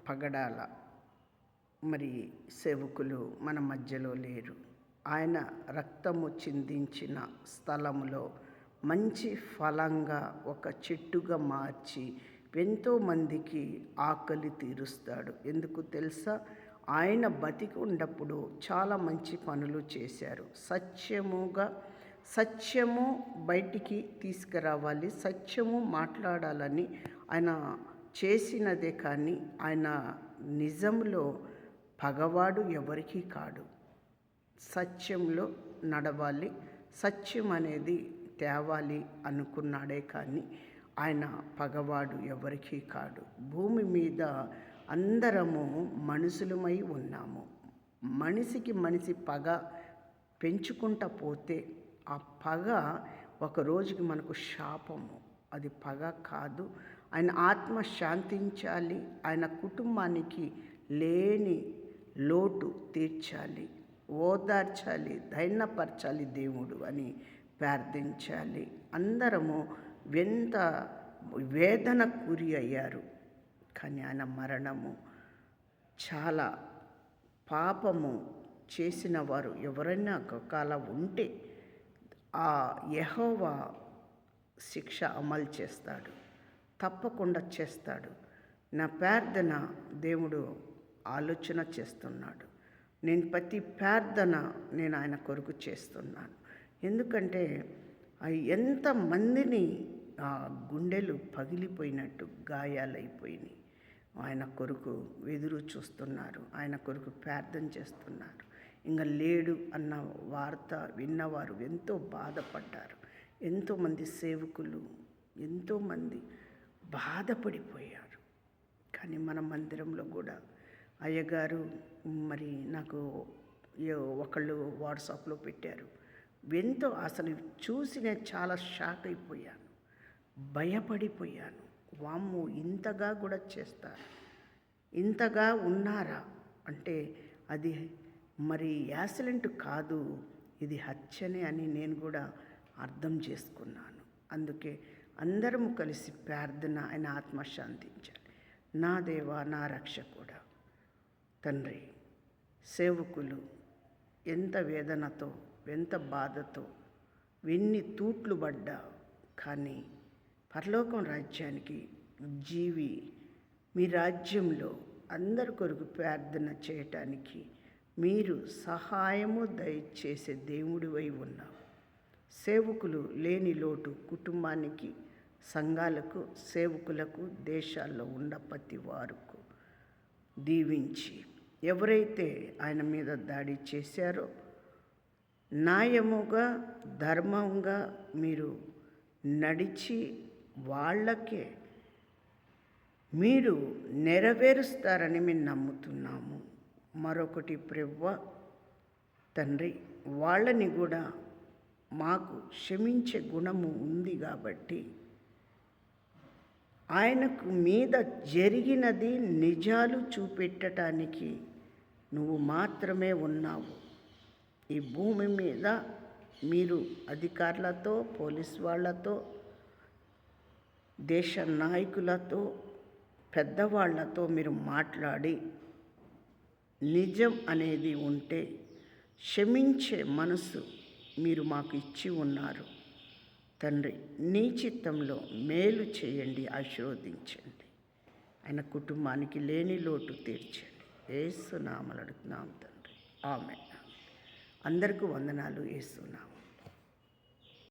పగడాల మరి సేవకులు మన మధ్యలో లేరు. ఆయన రక్తము చిందించిన స్థలములో మంచి ఫలంగా ఒక చెట్టుగా మార్చి ఎంతోమందికి ఆకలి తీరుస్తాడు. ఎందుకు తెలుసా? ఆయన బతికి ఉన్నప్పుడు చాలా మంచి పనులు చేశారు. సత్యము బయటికి తీసుకురావాలి, సత్యము మాట్లాడాలని ఆయన చేసినదే. కానీ ఆయన నిజంలో పగవాడు ఎవరికీ కాడు. సత్యంలో నడవాలి, సత్యం అనేది తేవాలి అనుకున్నాడే కానీ ఆయన పగవాడు ఎవరికీ కాడు. భూమి మీద అందరము మనుషులమై ఉన్నాము. మనిషికి మనిషి పగ పెంచుకుంటా పోతే ఆ పగ ఒక రోజుకి మనకు శాపము. అది పగ కాదు. ఆయన ఆత్మ శాంతించాలి, ఆయన కుటుంబానికి లేని లోటు తీర్చాలి, ఓదార్చాలి, ధైర్యపరచాలి దేవుడు అని ప్రార్థించాలి. అందరము ఎంత వేదన గురి అయ్యారు. కానీ ఆయన మరణము చాలా పాపము చేసిన వారు ఎవరైనా ఒకవేళ ఉంటే ఆ యెహోవా శిక్ష అమలు చేస్తాడు, తప్పకుండా చేస్తాడు. నా ప్రార్థన దేవుడు ఆలోచన చేస్తున్నాడు. నేను ప్రతి ప్రార్థన నేను ఆయన కొరకు చేస్తున్నాను. ఎందుకంటే ఎంతమందిని ఆ గుండెలు పగిలిపోయినట్టు గాయాలైపోయినాయి. ఆయన కొరకు ఎదురు చూస్తున్నారు, ఆయన కొరకు ప్రార్థన చేస్తున్నారు. ఇంకా లేడు అన్న వార్త విన్నవారు ఎంతో బాధపడ్డారు. ఎంతోమంది సేవకులు ఎంతోమంది బాధపడిపోయారు. కానీ మన మందిరంలో కూడా అయ్యగారు మరి నాకు ఒకళ్ళు వాట్సాప్లో పెట్టారు. ఎంతో అసలు చూసి నేను చాలా షాక్ అయిపోయాను, భయపడిపోయాను. వామ్మో, ఇంతగా కూడా చేస్తారు, ఇంతగా ఉన్నారా అంటే అది మరి యాక్సిడెంట్ కాదు, ఇది హత్యనే అని నేను కూడా అర్థం చేసుకున్నాను. అందుకే అందరము కలిసి ప్రార్థన, ఆయన ఆత్మ శాంతించాలి. నా దేవా, నా రక్షకుడా తండ్రి, సేవకులు ఎంత వేదనతో ఎంత బాధతో ఎన్ని తూట్లు పడ్డా కానీ పరలోకం రాజ్యానికి జీవి మీ రాజ్యంలో అందరి కొరకు ప్రార్థన చేయటానికి మీరు సహాయము దయచేసే దేవుడివై ఉన్నావు. సేవకులు లేని లోటు కుటుంబానికి, సంఘాలకు, సేవకులకు, దేశాల్లో ఉన్న ప్రతి వారికి దీవించి, ఎవరైతే ఆయన మీద దాడి చేశారో న్యాయముగా ధర్మంగా మీరు నడిచి వాళ్ళకే మీరు నెరవేరుస్తారని మేము నమ్ముతున్నాము. మరొకటి ప్రభువా తండ్రి, వాళ్ళని కూడా మాకు క్షమించే గుణము ఉంది కాబట్టి ఆయనకు మీద జరిగినది నిజాలు చూపెట్టడానికి నువ్వు మాత్రమే ఉన్నావు. ఈ భూమి మీద మీరు అధికారులతో, పోలీస్ వాళ్ళతో, దేశ నాయకులతో, పెద్దవాళ్లతో మీరు మాట్లాడి నిజం అనేది ఉంటే క్షమించే మనసు మీరు మాకు ఇచ్చి ఉన్నారు. తండ్రి, నీ చిత్తంలో మేలు చేయండి, ఆశీర్వదించండి. ఆయన కుటుంబానికి లేని లోటు తీర్చండి. యేసు నామములో అడుగుతున్నాం తండ్రి, ఆమేన్. అందరికీ వందనాలు. యేసు నామములో.